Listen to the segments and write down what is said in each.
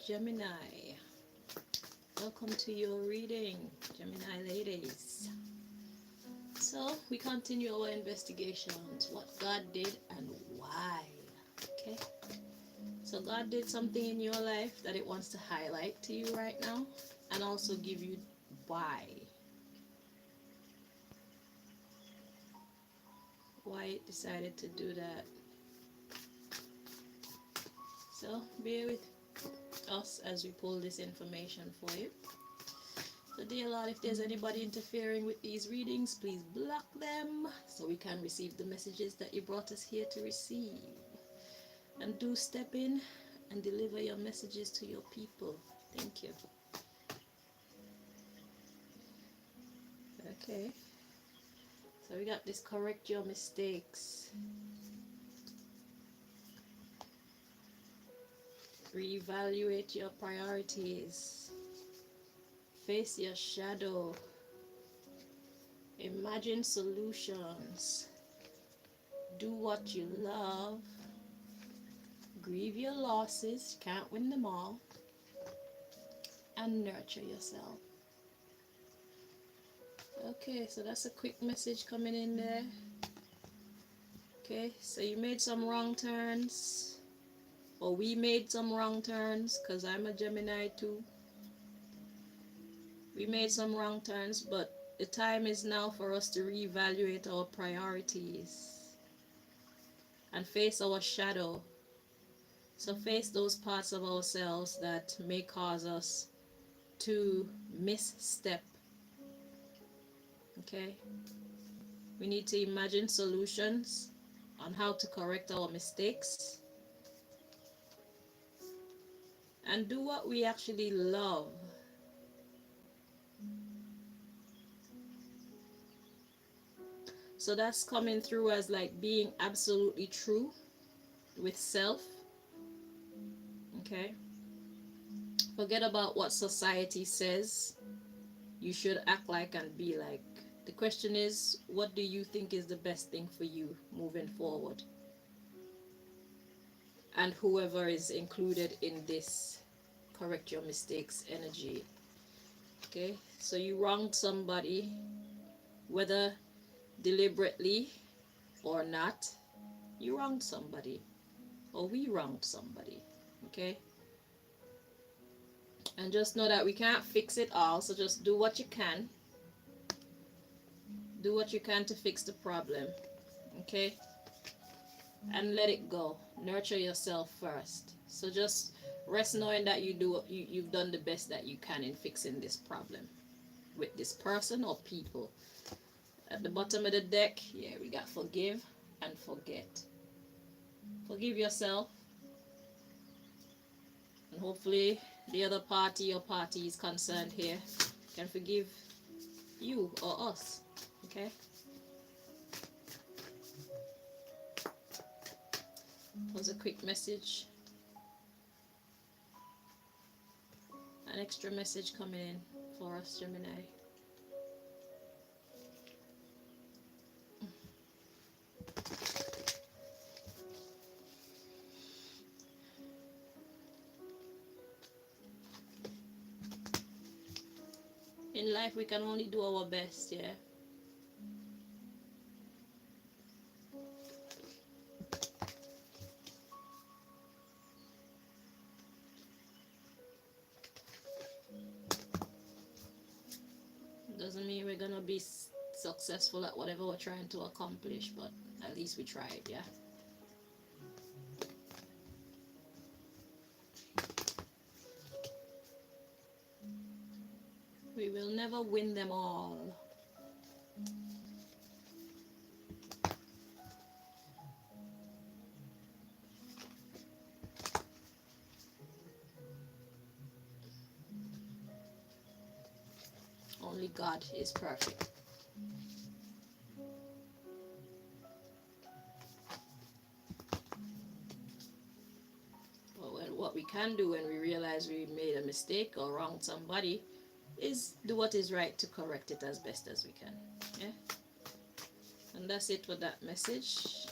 Gemini. Welcome to your reading, Gemini ladies. So we continue our investigations, what God did and why. Okay, so God did something in your life that it wants to highlight to you right now, and also give you why it decided to do that. So bear with us as we pull this information for you. So dear Lord, if there's anybody interfering with these readings, please block them so we can receive the messages that you brought us here to receive. And do step in and deliver your messages to your people. Thank you. Okay. So we got this: correct your mistakes. Reevaluate your priorities. Face your shadow. Imagine solutions. Do what you love. Grieve your losses. Can't win them all. And nurture yourself. Okay, so that's a quick message coming in there. Okay, so you made some wrong turns. Or we made some wrong turns, because I'm a Gemini too. We made some wrong turns, but the time is now for us to reevaluate our priorities and face our shadow. So face those parts of ourselves that may cause us to misstep. Okay? We need to imagine solutions on how to correct our mistakes and do what we actually love. So that's coming through as like being absolutely true with self. Okay? Forget about what society says you should act like and be like. The question is, what do you think is the best thing for you moving forward? And whoever is included in this correct your mistakes energy. Okay? So you wronged somebody, whether deliberately or not. You wronged somebody, or we wronged somebody. Okay? And just know that we can't fix it all, so just do what you can. Do what you can to fix the problem. Okay? And let it go. Nurture yourself first. So just rest knowing that you've done the best that you can in fixing this problem with this person or people. At the bottom of the deck, yeah, we got forgive and forget. Forgive yourself, and hopefully the other party or parties concerned here can forgive you or us. Okay? Was a quick message. An extra message coming in for us, Gemini. In life, we can only do our best, yeah? Doesn't mean we're gonna be successful at whatever we're trying to accomplish, but at least we tried, yeah? We will never win them all. Only God is perfect. But what we can do when we realize we made a mistake or wronged somebody is do what is right to correct it as best as we can. Yeah? And that's it for that message.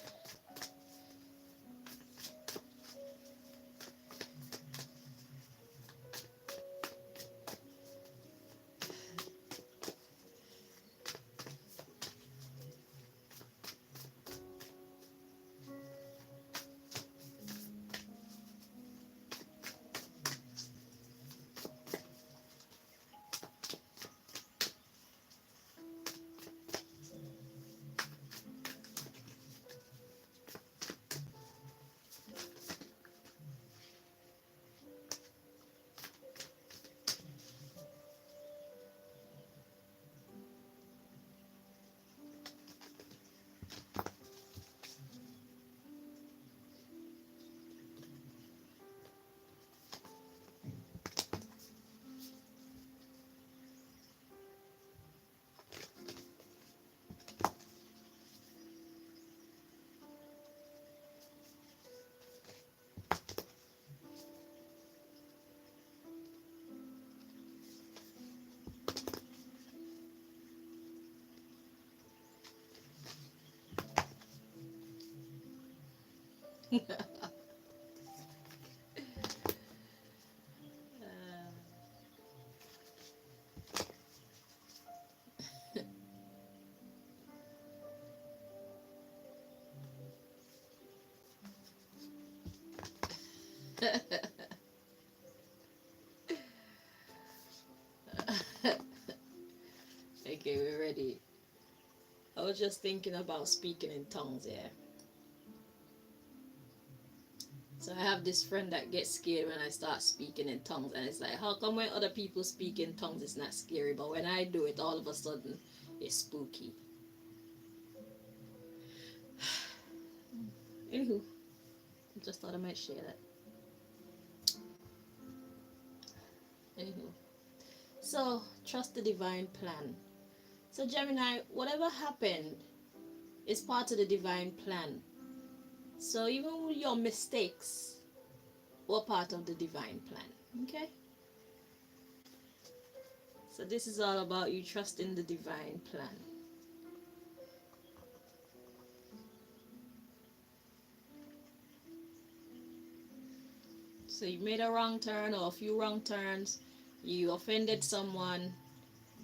Okay, we're ready. I was just thinking about speaking in tongues, yeah. So I have this friend that gets scared when I start speaking in tongues, and it's like, how come when other people speak in tongues it's not scary, but when I do it, all of a sudden it's spooky. Anywho, I just thought I might share that. Anywho, so trust the divine plan. So Gemini, whatever happened is part of the divine plan. So even with your mistakes were part of the divine plan. Okay? So this is all about you trusting the divine plan. So you made a wrong turn or a few wrong turns, you offended someone,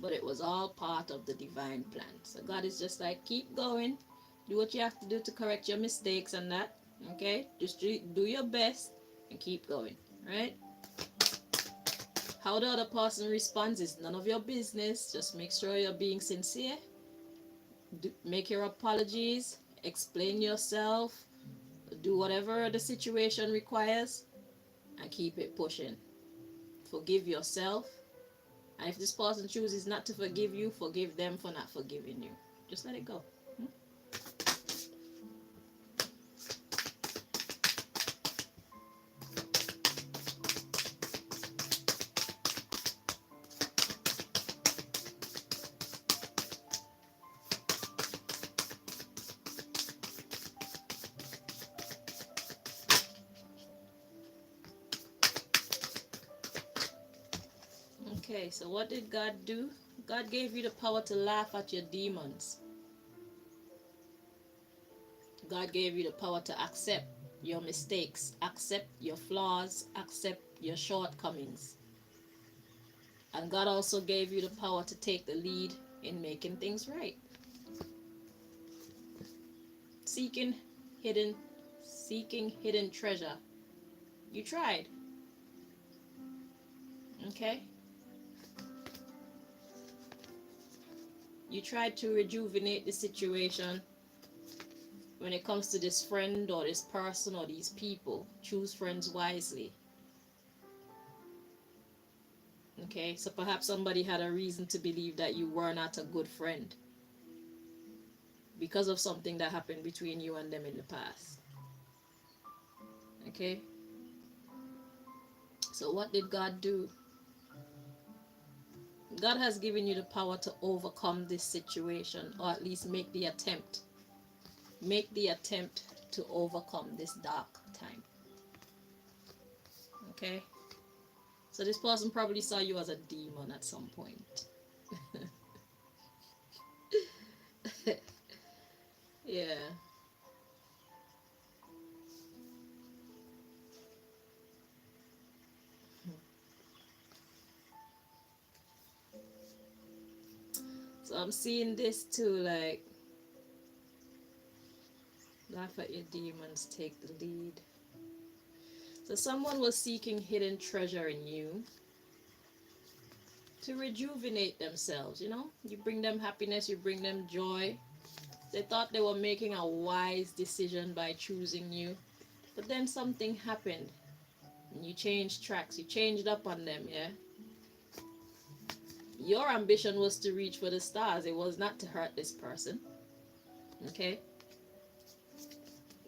but it was all part of the divine plan. So God is just like, keep going, do what you have to do to correct your mistakes and that. Okay? Just do your best and keep going. Right? How the other person responds is none of your business. Just make sure you're being sincere. Make your apologies. Explain yourself. Do whatever the situation requires. And keep it pushing. Forgive yourself. And if this person chooses not to forgive you, forgive them for not forgiving you. Just let it go. Okay, so what did God do? God gave you the power to laugh at your demons. God gave you the power to accept your mistakes, accept your flaws, accept your shortcomings. And God also gave you the power to take the lead in making things right. Seeking hidden treasure. You tried. Okay? You tried to rejuvenate the situation. When it comes to this friend or this person or these people, choose friends wisely. Okay, so perhaps somebody had a reason to believe that you were not a good friend because of something that happened between you and them in the past. Okay, so what did God do? God has given you the power to overcome this situation, or at least make the attempt. Make the attempt to overcome this dark time. Okay? So this person probably saw you as a demon at some point. Yeah. So I'm seeing this too, like, laugh at your demons, take the lead. So someone was seeking hidden treasure in you to rejuvenate themselves, you know? You bring them happiness, you bring them joy. They thought they were making a wise decision by choosing you. But then something happened. And you changed tracks, you changed up on them, yeah? Your ambition was to reach for the stars. It was not to hurt this person. Okay?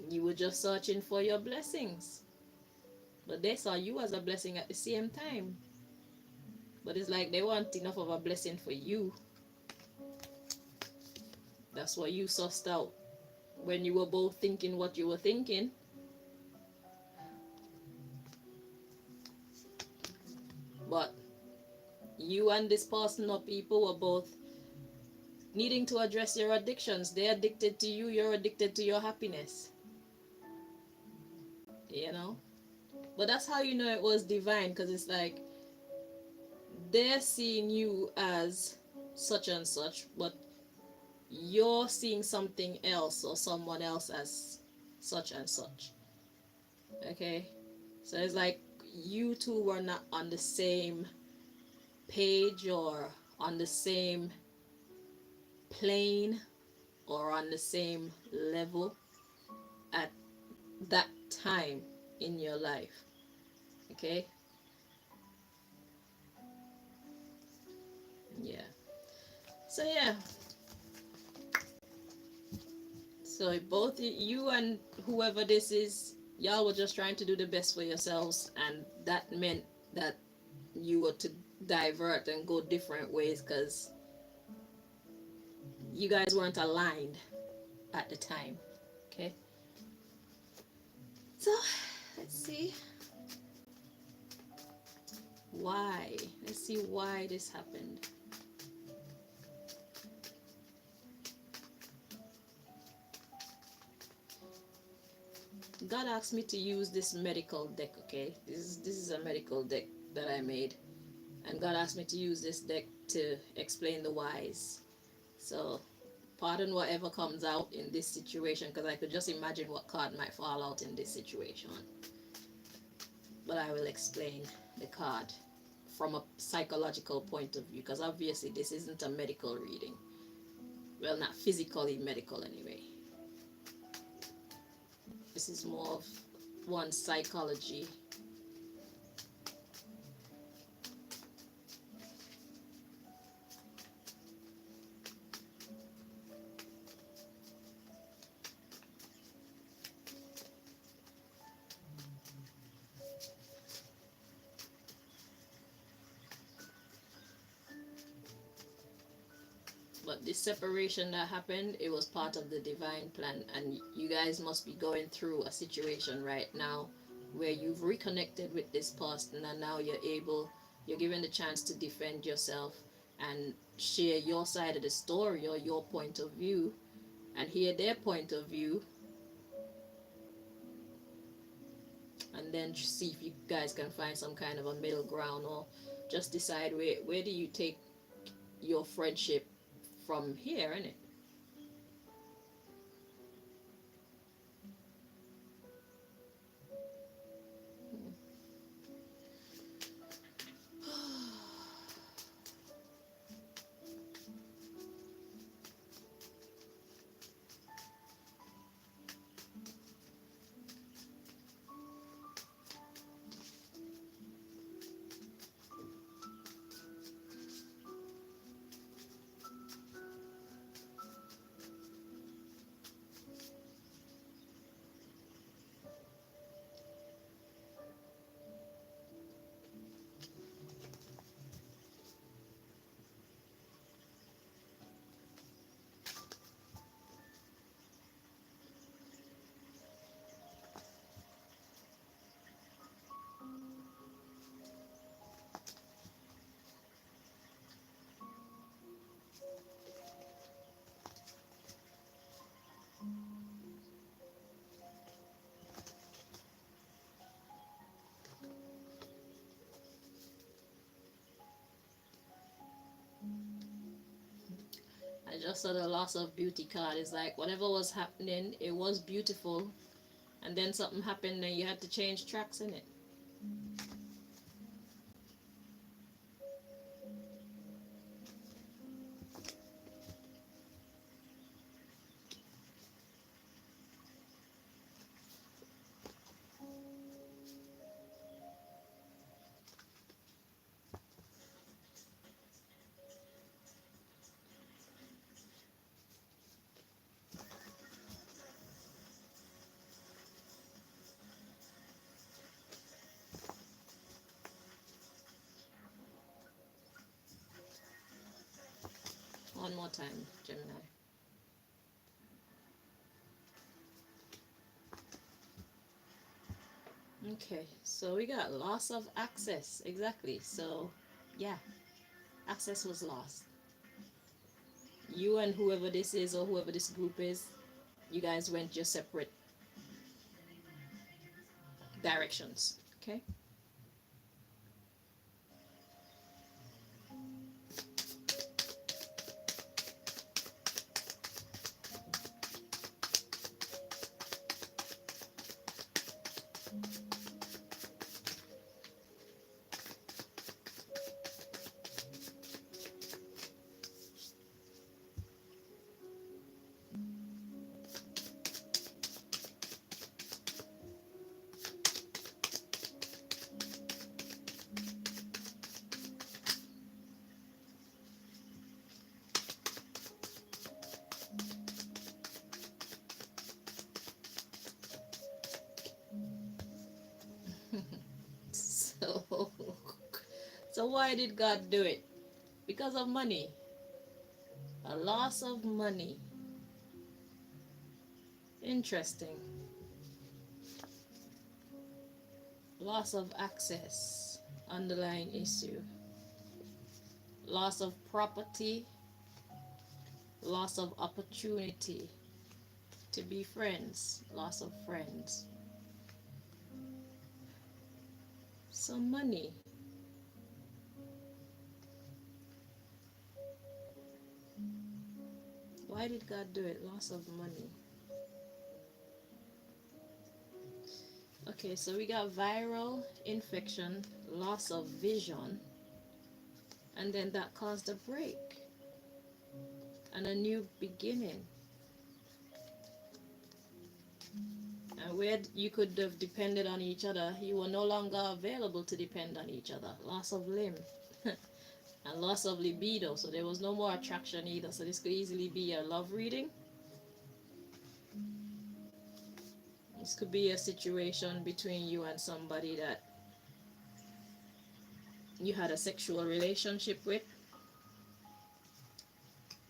You were just searching for your blessings. But they saw you as a blessing at the same time. But it's like they weren't enough of a blessing for you. That's what you sussed out when you were both thinking what you were thinking. But you and this person or people were both needing to address your addictions. They're addicted to you, you're addicted to your happiness. you know. But that's how you know it was divine, because it's like they're seeing you as such and such, but you're seeing something else or someone else as such and such. Okay? So it's like you two were not on the same page or on the same plane or on the same level at that time in your life. Okay? Yeah. So yeah. So both you and whoever this is, y'all were just trying to do the best for yourselves, and that meant that you were to divert and go different ways because you guys weren't aligned at the time. Okay. So let's see why. Let's see why this happened. God asked me to use this medical deck. Okay, this is a medical deck that I made, and God asked me to use this deck to explain the whys. So pardon whatever comes out in this situation, because I could just imagine what card might fall out in this situation. But I will explain the card from a psychological point of view, because obviously this isn't a medical reading. Well, not physically medical anyway. This is more of one's psychology. But this separation that happened, it was part of the divine plan, and you guys must be going through a situation right now where you've reconnected with this person, and now you're given the chance to defend yourself and share your side of the story or your point of view and hear their point of view, and then see if you guys can find some kind of a middle ground, or just decide where do you take your friendship from here, innit? I just saw the loss of beauty card. It's like whatever was happening, it was beautiful, and then something happened and you had to change tracks in it. One more time, Gemini. Okay, so we got loss of access. Exactly. So, yeah, access was lost. You and whoever this is or whoever this group is, you guys went your separate directions. Okay. So, so why did God do it? Because of money. A loss of money. Interesting. Loss of access. Underlying issue. Loss of property. Loss of opportunity to be friends. Loss of friends. So money. Why did God do it? Loss of money. Okay, so we got viral infection, loss of vision, and then that caused a break and a new beginning. And where you could have depended on each other, you were no longer available to depend on each other. Loss of limb and loss of libido, so there was no more attraction either. So this could easily be a love reading. This could be a situation between you and somebody that you had a sexual relationship with.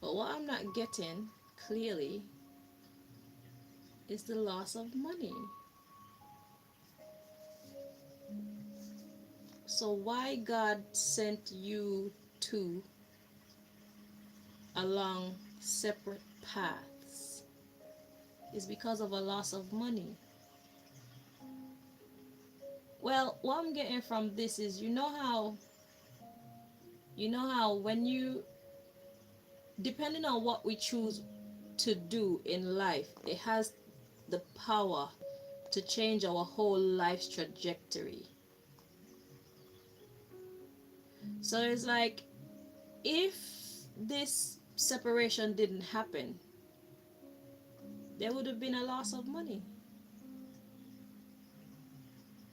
But what I'm not getting clearly is the loss of money. So why God sent you two along separate paths is because of a loss of money. Well, what I'm getting from this is, you know how when you, depending on what we choose to do in life, it has the power to change our whole life's trajectory. So it's like, if this separation didn't happen, there would have been a loss of money.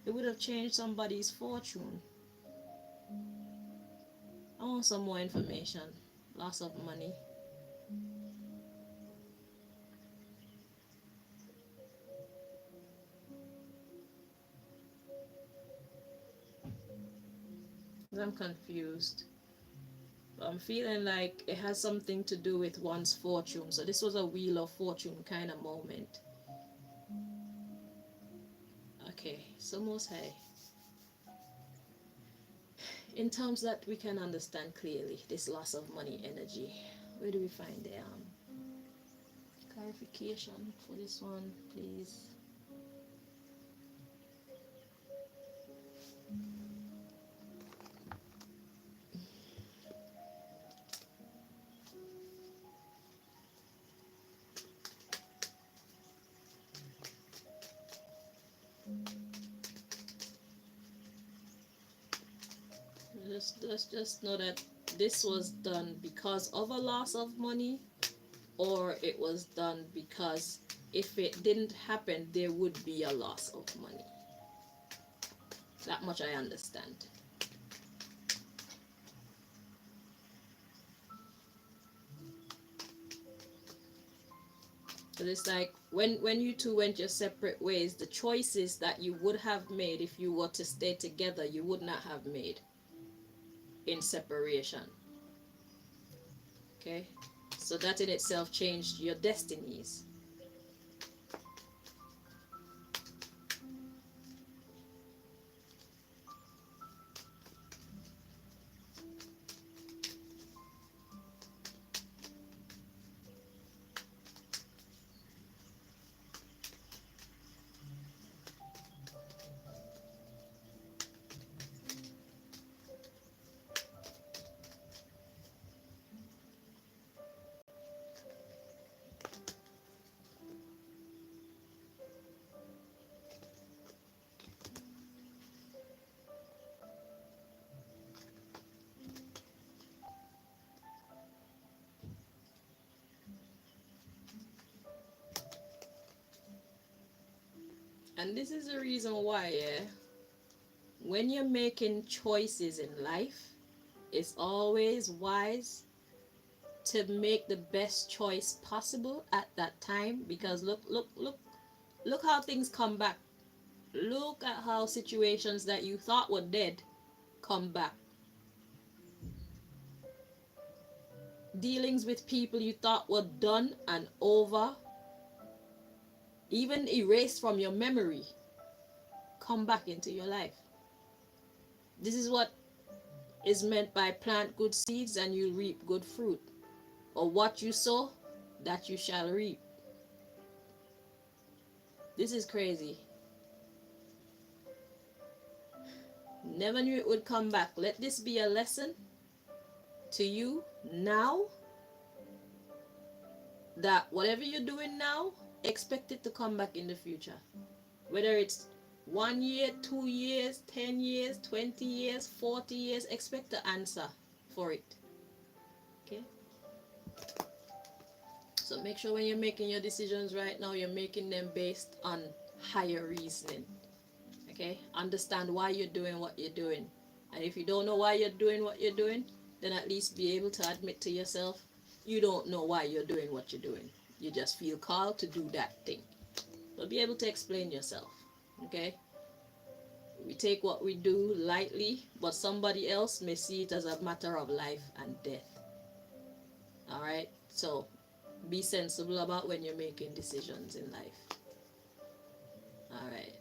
It would have changed somebody's fortune. I want some more information. Loss of money. I'm confused. I'm feeling like it has something to do with one's fortune. So this was a wheel of fortune kind of moment. Okay, so Most High, in terms that we can understand clearly, this loss of money energy, where do we find the clarification for this one, please? Let's just know that this was done because of a loss of money, or it was done because if it didn't happen, there would be a loss of money. That much I understand. So it's like when you two went your separate ways, the choices that you would have made if you were to stay together, you would not have made in separation. Okay? So that in itself changed your destinies. And this is the reason why, yeah, when you're making choices in life, it's always wise to make the best choice possible at that time, because look how things come back. Look at how situations that you thought were dead come back. Dealings with people you thought were done and over, even erased from your memory, come back into your life. This is what is meant by plant good seeds and you reap good fruit. Or what you sow, that you shall reap. This is crazy. Never knew it would come back. Let this be a lesson to you now, that whatever you're doing now, expect it to come back in the future. Whether it's 1 year, 2 years, 10 years, 20 years, 40 years, expect the answer for it. Okay? So make sure when you're making your decisions right now, you're making them based on higher reasoning. Okay? Understand why you're doing what you're doing. And if you don't know why you're doing what you're doing, then at least be able to admit to yourself, you don't know why you're doing what you're doing. You just feel called to do that thing. So be able to explain yourself. Okay? We take what we do lightly, but somebody else may see it as a matter of life and death. Alright? So be sensible about when you're making decisions in life. Alright.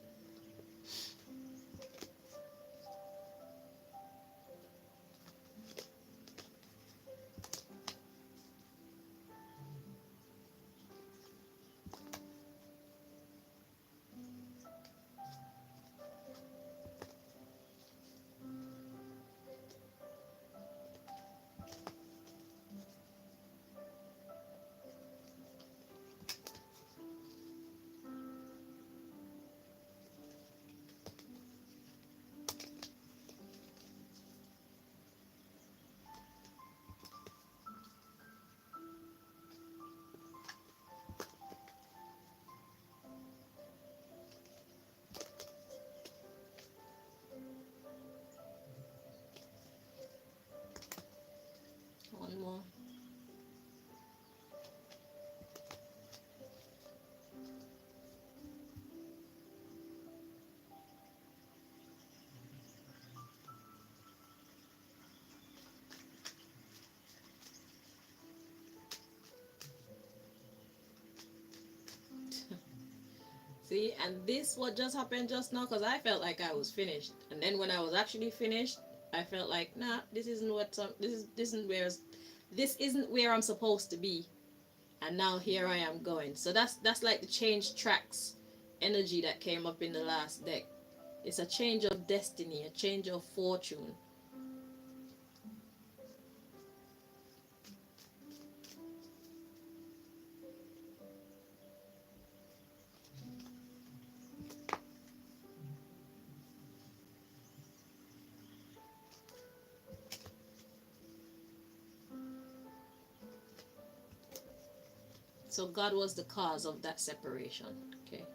One more. See, and this what just happened just now, because I felt like I was finished, and then when I was actually finished, I felt like, nah, this isn't what this isn't where I'm supposed to be, and now here I am going. So that's like the change tracks energy that came up in the last deck. It's a change of destiny, a change of fortune. So God was the cause of that separation. Okay.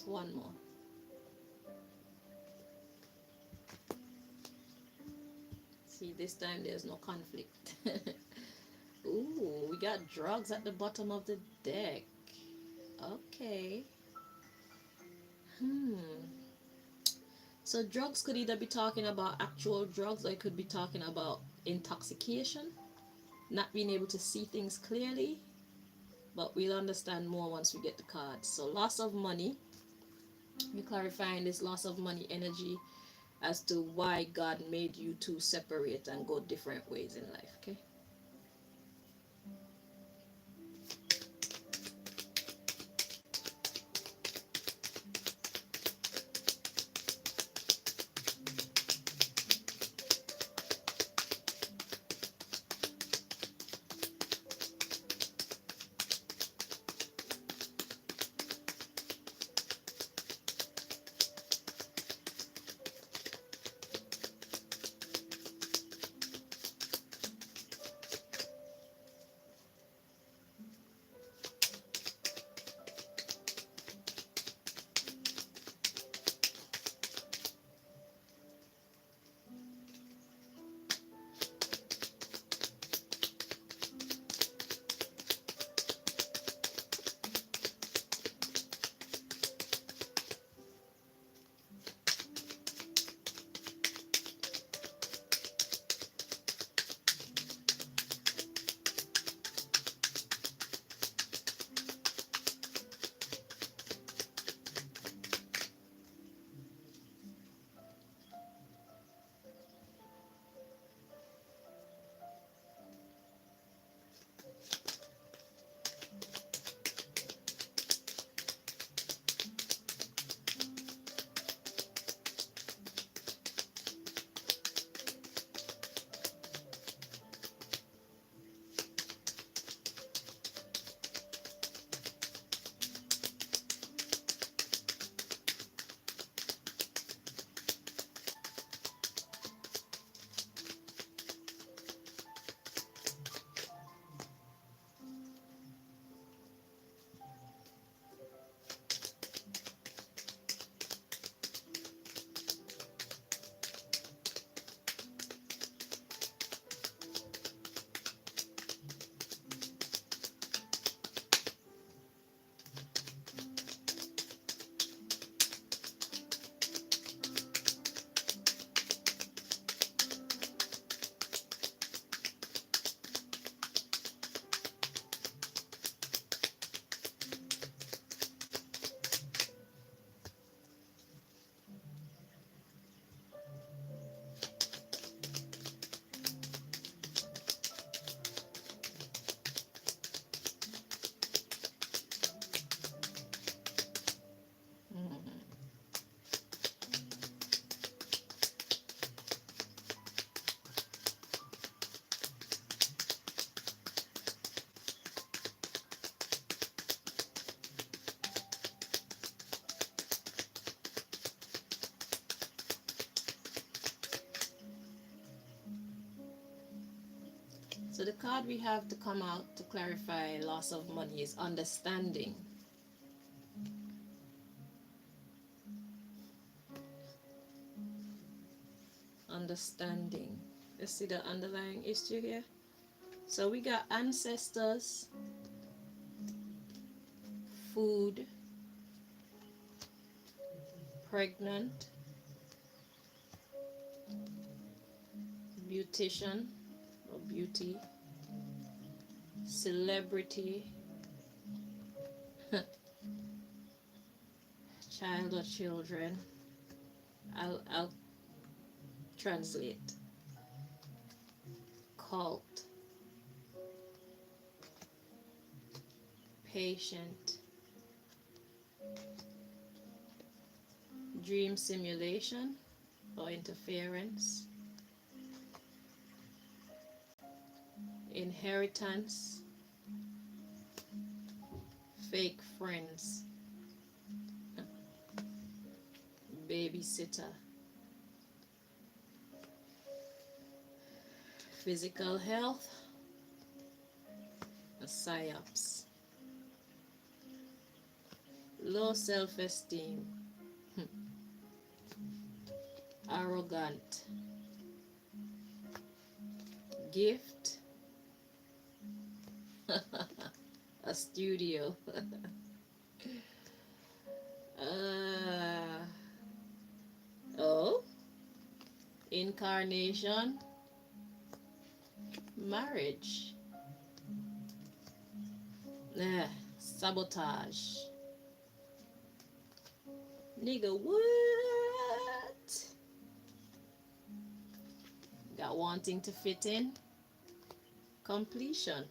One more. See, this time there's no conflict. Ooh, we got drugs at the bottom of the deck. Okay. So drugs could either be talking about actual drugs, or it could be talking about intoxication, not being able to see things clearly. But we'll understand more once we get the cards. So loss of money. We're clarifying this loss of money energy as to why God made you two separate and go different ways in life. Okay. So the card we have to come out to clarify loss of money is understanding. Understanding. Let's see the underlying issue here. So we got ancestors, food, pregnant, beautician or beauty, celebrity, child or children. I'll translate. Cult, patient, dream simulation or interference, inheritance, fake friends, babysitter, physical health, psyops, low self-esteem, arrogant, gift, a studio, oh, incarnation, marriage, sabotage. Nigga, what? Got wanting to fit in, completion.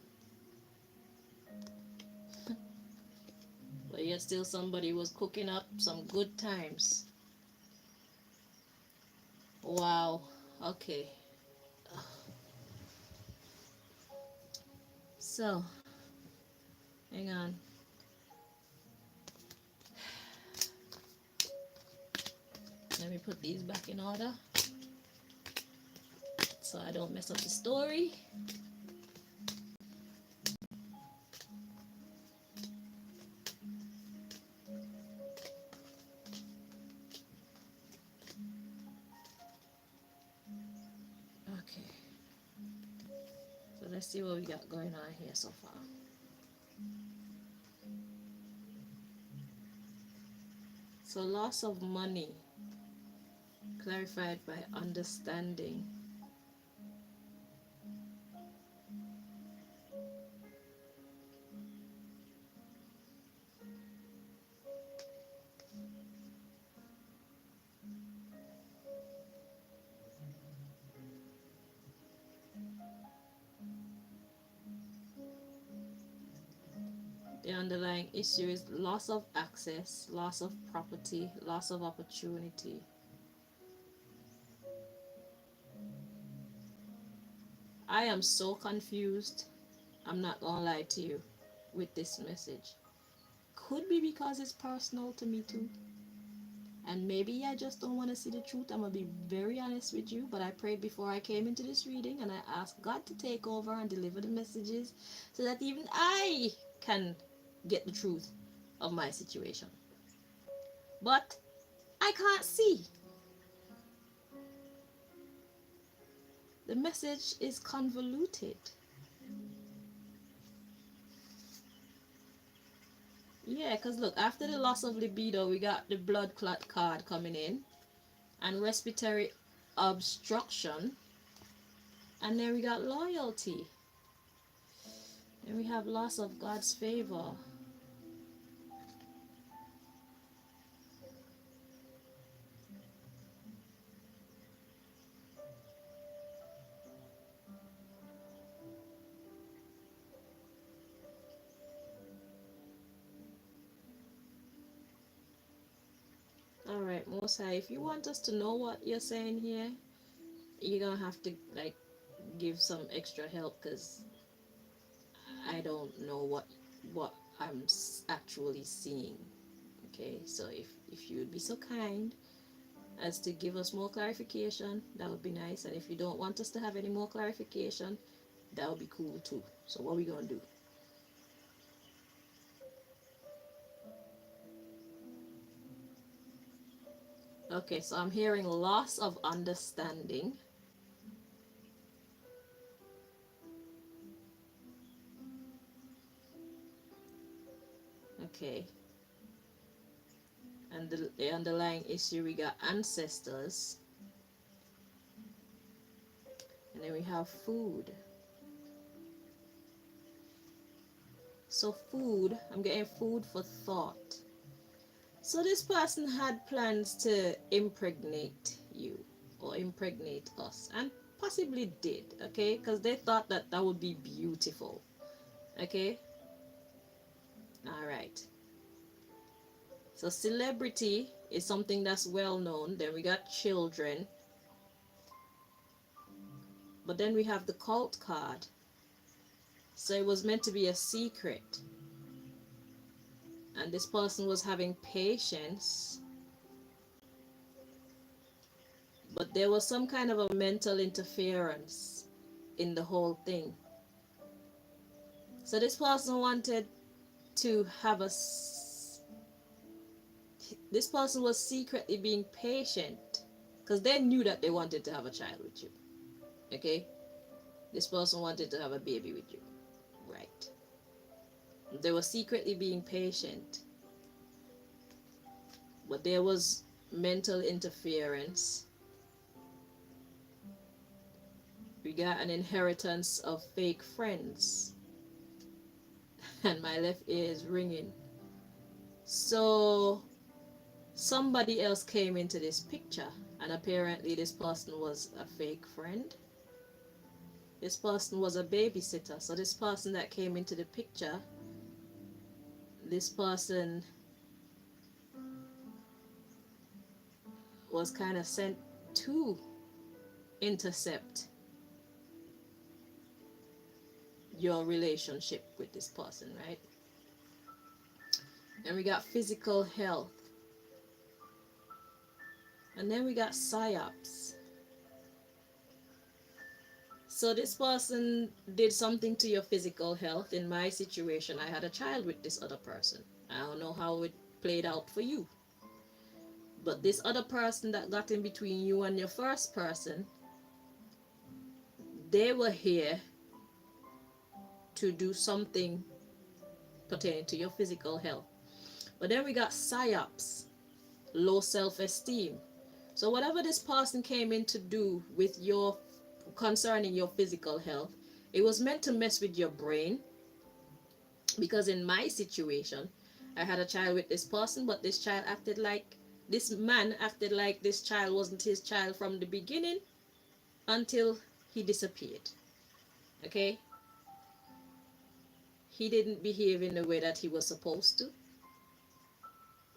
But yet still somebody was cooking up some good times. Wow. Okay. So, hang on. Let me put these back in order so I don't mess up the story. Okay. So let's see what we got going on here so far. So loss of money, clarified by understanding. The underlying issue is loss of access, loss of property, loss of opportunity. I am so confused, I'm not gonna lie to you, with this message. Could be because it's personal to me too. And maybe I just don't want to see the truth. I'm gonna be very honest with you, but I prayed before I came into this reading and I asked God to take over and deliver the messages so that even I can get the truth of my situation. But I can't see. The message is convoluted. Yeah, because look, after the loss of libido, we got the blood clot card coming in, and respiratory obstruction, and then we got loyalty, and we have loss of God's favor. Alright, Most High, if you want us to know what you're saying here, you're gonna have to like give some extra help, because I don't know what I'm actually seeing. Okay, so if you would be so kind as to give us more clarification, that would be nice. And if you don't want us to have any more clarification, that would be cool too. So what we gonna do? Okay, so I'm hearing loss of understanding. Okay. And the underlying issue, we got ancestors. And then we have food. So food, I'm getting food for thought. So this person had plans to impregnate you or impregnate us, and possibly did, okay? Because they thought that that would be beautiful, okay? All right. So celebrity is something that's well known. Then we got children. But then we have the cult card. So it was meant to be a secret. And this person was having patience. But there was some kind of a mental interference in the whole thing. So this person wanted to have this person was secretly being patient because they knew that they wanted to have a child with you. Okay? This person wanted to have a baby with you. Right. They were secretly being patient. But there was mental interference. We got an inheritance of fake friends. And my left ear is ringing. So somebody else came into this picture, and apparently this person was a fake friend. This person was a babysitter. So this person that came into the picture, this person was kind of sent to intercept your relationship with this person, right? And we got physical health. And then we got psyops. So this person did something to your physical health. In my situation, I had a child with this other person. I don't know how it played out for you. But this other person that got in between you and your first person, they were here to do something pertaining to your physical health. But then we got psyops, low self-esteem. So whatever this person came in to do with your concerning your physical health, it was meant to mess with your brain. Because in my situation, I had a child with this person, but this man acted like this child wasn't his child from the beginning until he disappeared. Okay? He didn't behave in the way that he was supposed to.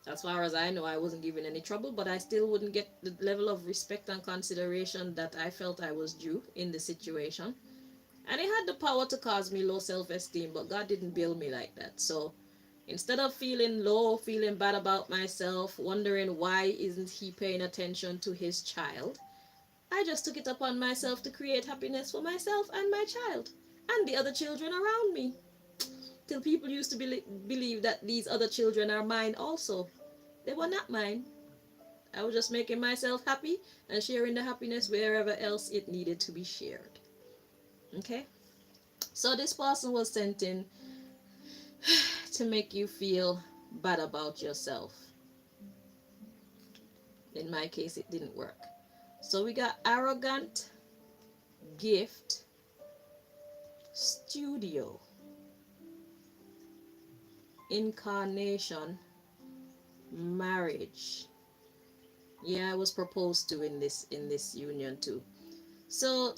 As far as I know, I wasn't given any trouble, but I still wouldn't get the level of respect and consideration that I felt I was due in the situation. And it had the power to cause me low self-esteem, but God didn't build me like that. So instead of feeling low, feeling bad about myself, wondering why isn't he paying attention to his child, I just took it upon myself to create happiness for myself and my child and the other children around me. Till people used to believe that these other children are mine also. They were not mine. I was just making myself happy and sharing the happiness wherever else it needed to be shared. Okay? So this person was sent in to make you feel bad about yourself. In my case, it didn't work. So we got arrogant, gift, studio, incarnation, marriage. Yeah, I was proposed to in this union too. So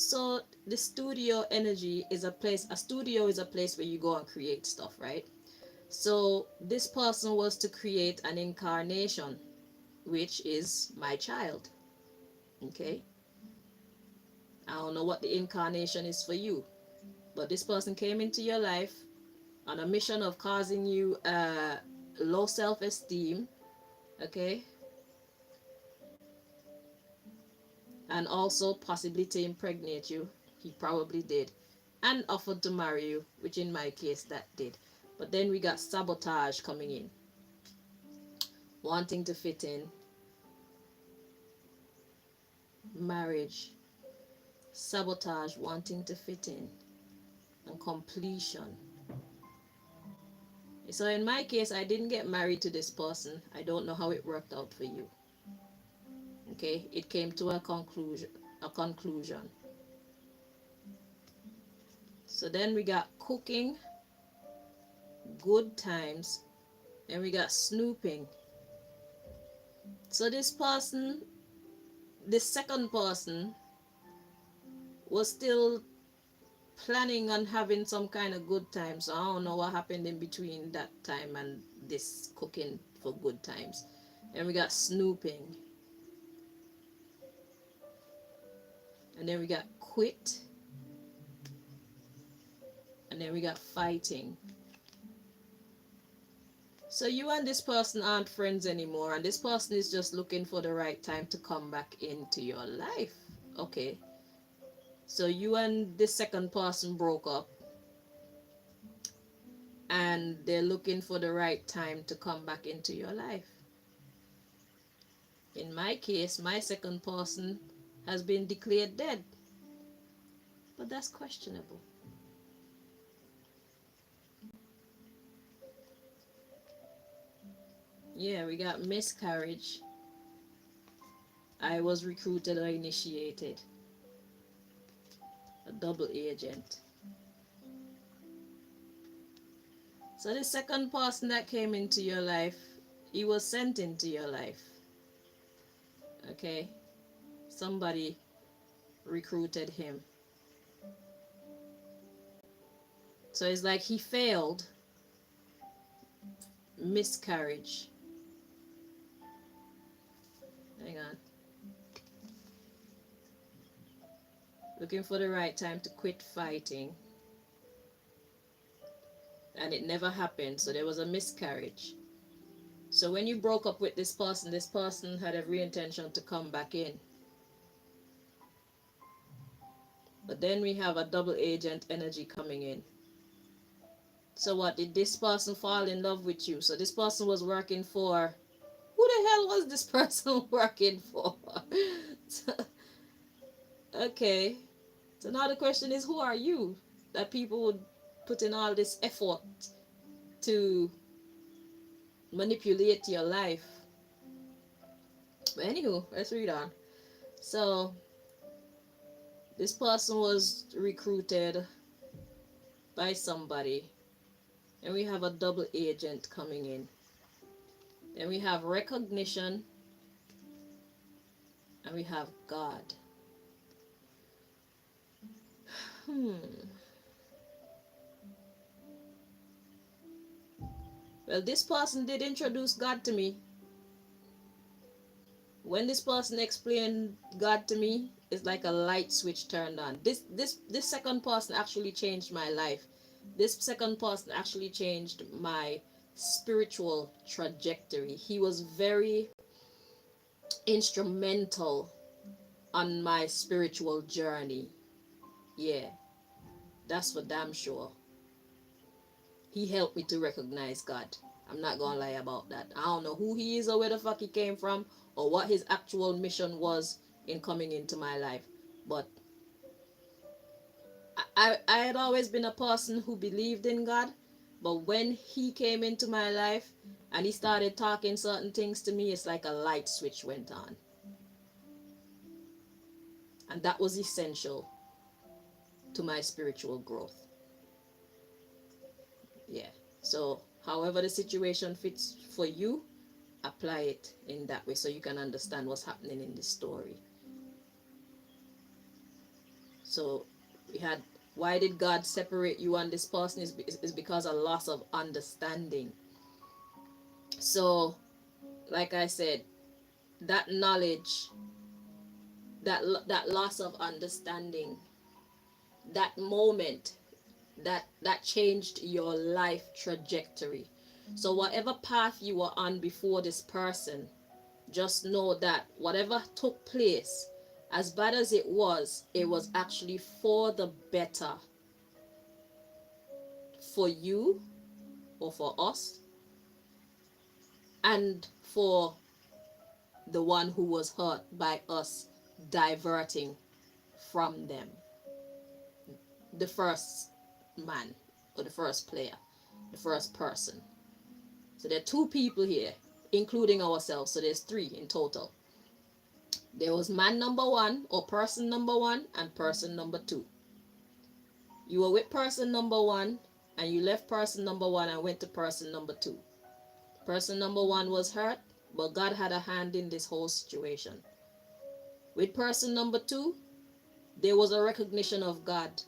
the studio energy is a place. A studio is a place where you go and create stuff, right? So this person was to create an incarnation, which is my child. Okay? I don't know what the incarnation is for you, but this person came into your life on a mission of causing you low self-esteem, okay? And also possibly to impregnate you. He probably did. and offered to marry you, which in my case that did. But then we got sabotage coming in, wanting to fit in, marriage, sabotage, wanting to fit in, and completion. So in my case, I didn't get married to this person. I don't know how it worked out for you. Okay, it came to a conclusion. So then we got cooking, good times, and we got snooping. So this person, this second person, was still planning on having some kind of good times. So I don't know what happened in between that time and this cooking for good times. And we got snooping. And then we got quit. And then we got fighting. So you and this person aren't friends anymore, and this person is just looking for the right time to come back into your life. Okay. So you and this second person broke up, and they're looking for the right time to come back into your life. In my case, my second person has been declared dead. But that's questionable. Yeah, we got miscarriage. I was recruited or initiated. A double agent. So the second person that came into your life, he was sent into your life. Okay? Somebody recruited him. So it's like he failed. Miscarriage. Hang on. Looking for the right time to quit fighting. And it never happened. So there was a miscarriage. So when you broke up with this person had every intention to come back in. But then we have a double agent energy coming in. So what, did this person fall in love with you? So this person was working for... Who the hell was this person working for? Okay. So now the question is, who are you? That people would put in all this effort to manipulate your life. But anywho, let's read on. So this person was recruited by somebody, and we have a double agent coming in. Then we have recognition, and we have God. Well, this person did introduce God to me. When this person explained God to me, it's like a light switch turned on. This second person actually changed my life. This second person actually changed my spiritual trajectory. He was very instrumental on my spiritual journey. Yeah, that's for damn sure. He helped me to recognize God. I'm not gonna lie about that. I don't know who he is or where the fuck he came from or what his actual mission was in coming into my life. But I had always been a person who believed in God. But when he came into my life and he started talking certain things to me, it's like a light switch went on. And that was essential to my spiritual growth. Yeah. So however the situation fits for you, apply it in that way so you can understand what's happening in this story. So we had, why did God separate you and this person is because of loss of understanding. So like I said, that knowledge, that loss of understanding, that moment, that changed your life trajectory. So whatever path you were on before this person, just know that whatever took place, as bad as it was actually for the better for you or for us, and for the one who was hurt by us diverting from them. The first man, or the first player, the first person. So there are two people here, including ourselves. So there's three in total. There was man number one, or person number one, and person number two. You were with person number one, and you left person number one and went to person number two. Person number one was hurt, but God had a hand in this whole situation. With person number two, there was a recognition of God.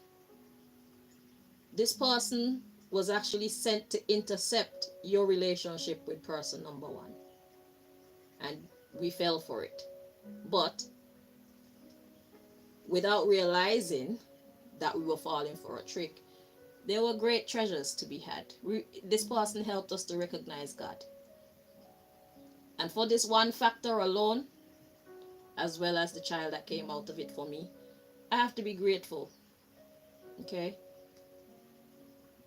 This person was actually sent to intercept your relationship with person number one. And we fell for it. But without realizing that we were falling for a trick, there were great treasures to be had. This person helped us to recognize God. And for this one factor alone, as well as the child that came out of it for me, I have to be grateful. Okay?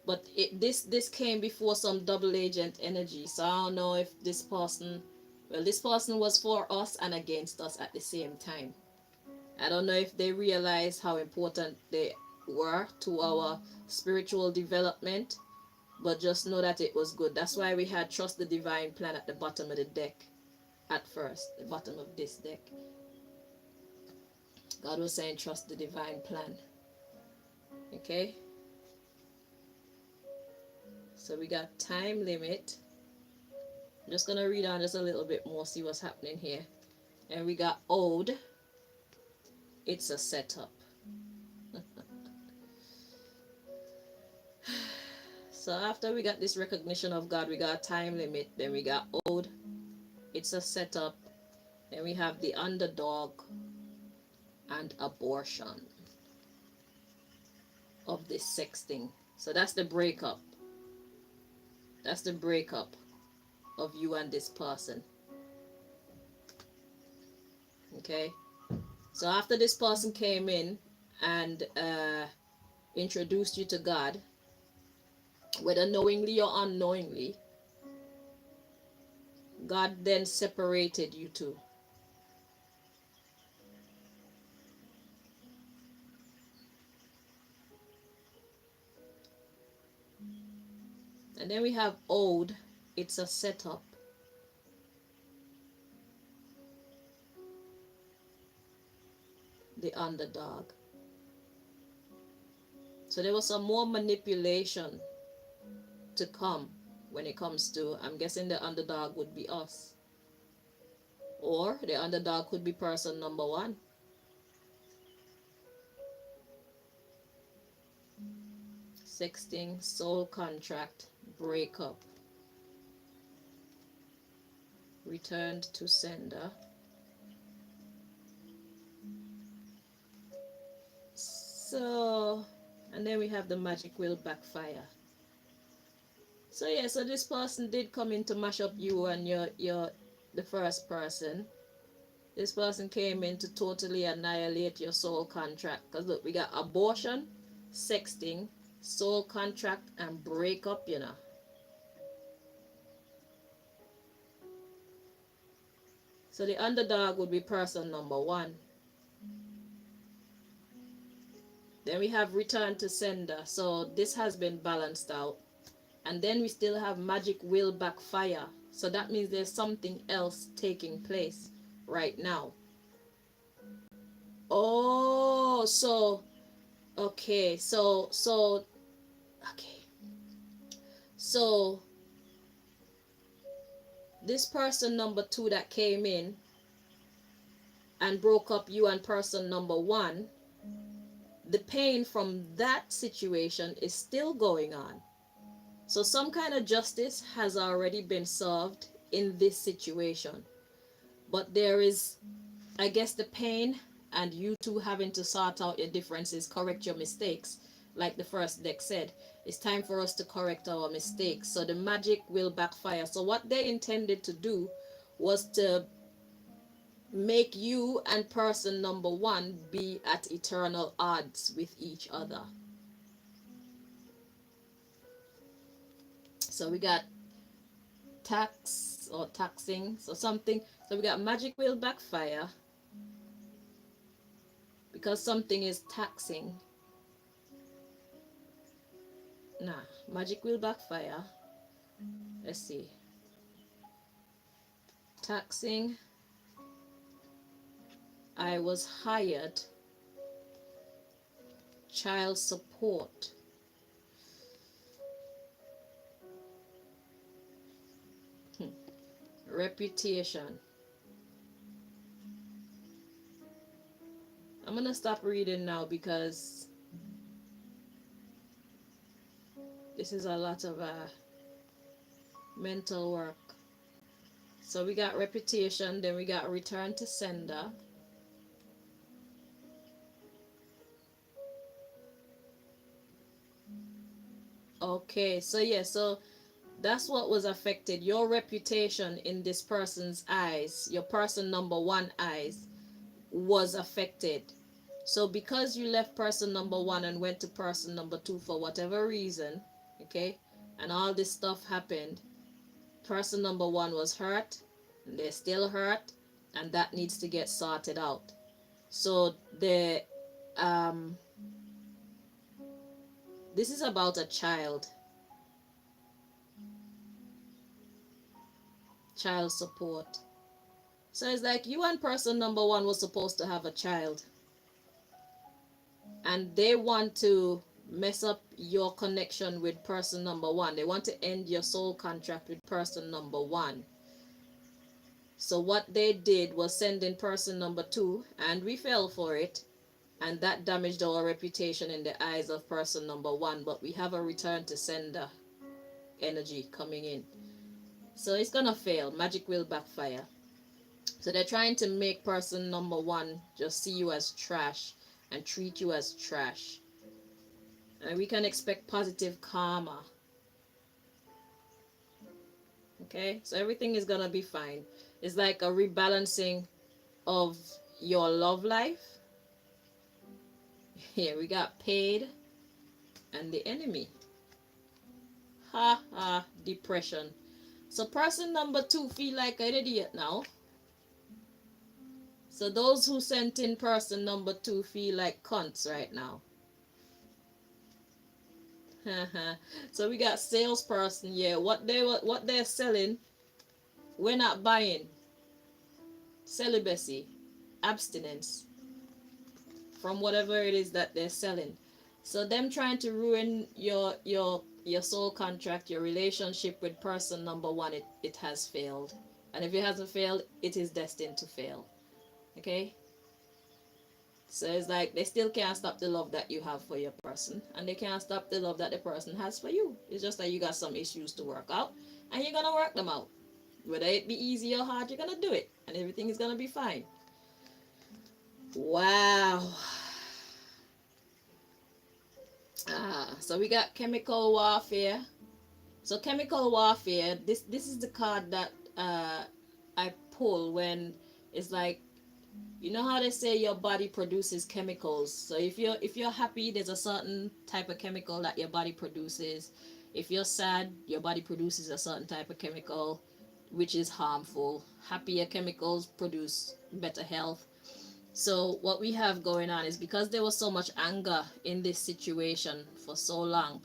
But this came before some double agent energy. So I don't know if this person was for us and against us at the same time. I don't know if they realized how important they were to our spiritual development, but just know that it was good. That's why we had trust the divine plan at the bottom of the deck at first, the bottom of this deck. God was saying trust the divine plan. Okay? So we got time limit. I'm just going to read on just a little bit more, see what's happening here. And we got ode. It's a setup. So after we got this recognition of God, we got time limit. Then we got ode. It's a setup. Then we have the underdog and abortion of this sexting. So that's the breakup. That's the breakup of you and this person. Okay? So after this person came in and introduced you to God, whether knowingly or unknowingly, God then separated you two. And then we have ode. It's a setup. The underdog. So there was some more manipulation to come when it comes to, I'm guessing the underdog would be us. Or the underdog could be person number one. Sexting, soul contract, breakup. Returned to sender. So, and then we have the magic will backfire. So yeah, so this person did come in to mash up you and the first person. This person came in to totally annihilate your soul contract. Because look, we got abortion, sexting, soul contract, and breakup, you know. So the underdog would be person number one. Then we have return to sender. So this has been balanced out. And then we still have magic will backfire. So that means there's something else taking place right now. Oh, so okay, so this person number two that came in and broke up you and person number one, the pain from that situation is still going on. So some kind of justice has already been served in this situation. But there is, I guess, the pain and you two having to sort out your differences, correct your mistakes. Like the first deck said, it's time for us to correct our mistakes. So the magic will backfire. So what they intended to do was to make you and person number one be at eternal odds with each other. So we got tax or taxing. So something. So we got magic will backfire because something is taxing. Nah, magic will backfire. Let's see. Taxing. I was hired. Child support. Reputation. I'm gonna stop reading now because this is a lot of mental work. So we got reputation, then we got return to sender. Okay, so yeah, so that's what was affected. Your reputation in this person's eyes, your person number one eyes, was affected. So because you left person number one and went to person number two for whatever reason, okay, and all this stuff happened, person number one was hurt, and they're still hurt, and that needs to get sorted out. So um this is about a child support. So it's like you and person number one was supposed to have a child, and they want to mess up your connection with person number one. They want to end your soul contract with person number one. So what they did was send in person number two, and we fell for it, and that damaged our reputation in the eyes of person number one. But we have a return to sender energy coming in, so it's gonna fail. Magic will backfire. So they're trying to make person number one just see you as trash and treat you as trash. And we can expect positive karma. Okay, so everything is gonna be fine. It's like a rebalancing of your love life. Here we got paid and the enemy. Ha ha, depression. So person number two feel like an idiot now. So those who sent in person number two feel like cunts right now. So we got salesperson. Yeah, what they're selling, we're not buying. Celibacy, abstinence from whatever it is that they're selling. So them trying to ruin your soul contract, your relationship with person number one, it has failed. And if it hasn't failed, it is destined to fail. Okay? So it's like they still can't stop the love that you have for your person, and they can't stop the love that the person has for you. It's just that you got some issues to work out, and you're gonna work them out. Whether it be easy or hard, you're gonna do it, and everything is gonna be fine. Wow. So we got chemical warfare. So chemical warfare, this is the card that I pull when it's like, you know how they say your body produces chemicals. So if you're happy, there's a certain type of chemical that your body produces. If you're sad, your body produces a certain type of chemical which is harmful. Happier chemicals produce better health. So what we have going on is because there was so much anger in this situation for so long,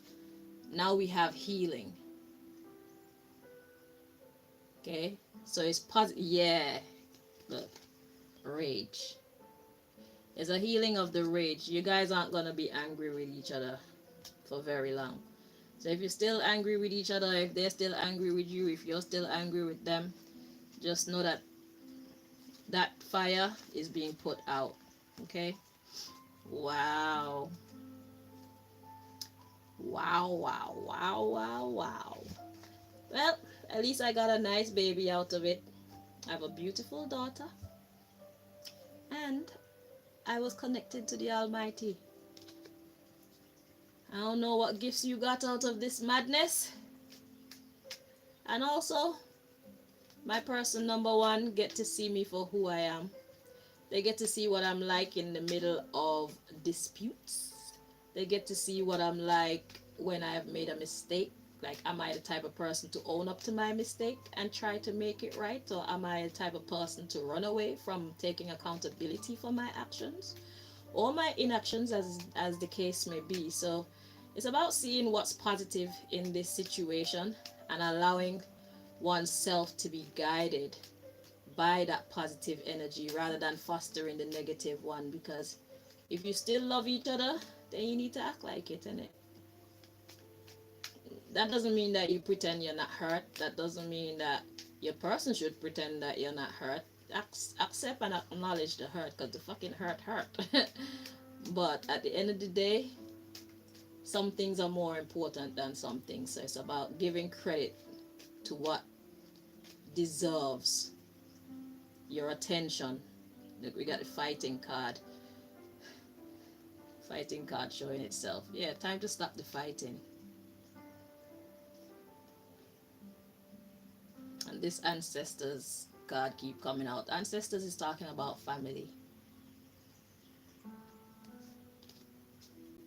now we have healing. Okay, so it's positive. Yeah, look, rage. There's a healing of the rage. You guys aren't gonna be angry with each other for very long. So if you're still angry with each other, if they're still angry with you, if you're still angry with them, just know that that fire is being put out. Okay. Wow. Wow, wow, wow, wow, wow. Well, at least I got a nice baby out of it. I have a beautiful daughter. And I was connected to the Almighty. I don't know what gifts you got out of this madness. And also, my person number one get to see me for who I am. They get to see what I'm like in the middle of disputes. They get to see what I'm like when I have made a mistake. Like, am I the type of person to own up to my mistake and try to make it right? Or am I the type of person to run away from taking accountability for my actions or my inactions, as the case may be? So it's about seeing what's positive in this situation and allowing oneself to be guided by that positive energy rather than fostering the negative one. Because if you still love each other, then you need to act like it, innit? That doesn't mean that you pretend you're not hurt. That doesn't mean that your person should pretend that you're not hurt. Accept and acknowledge the hurt, because the fucking hurt. But at the end of the day, some things are more important than some things. So it's about giving credit to what deserves your attention. Look, we got the fighting card. Fighting card showing itself. Yeah, time to stop the fighting. And this ancestors card keep coming out. Ancestors is talking about family.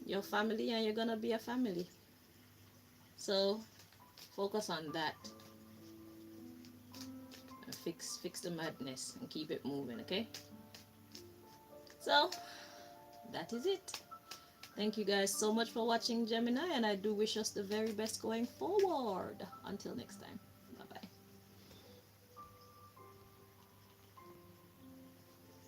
Your family, and you're gonna be a family. So focus on that. And fix the madness and keep it moving, okay? So that is it. Thank you guys so much for watching, Gemini, and I do wish us the very best going forward. Until next time.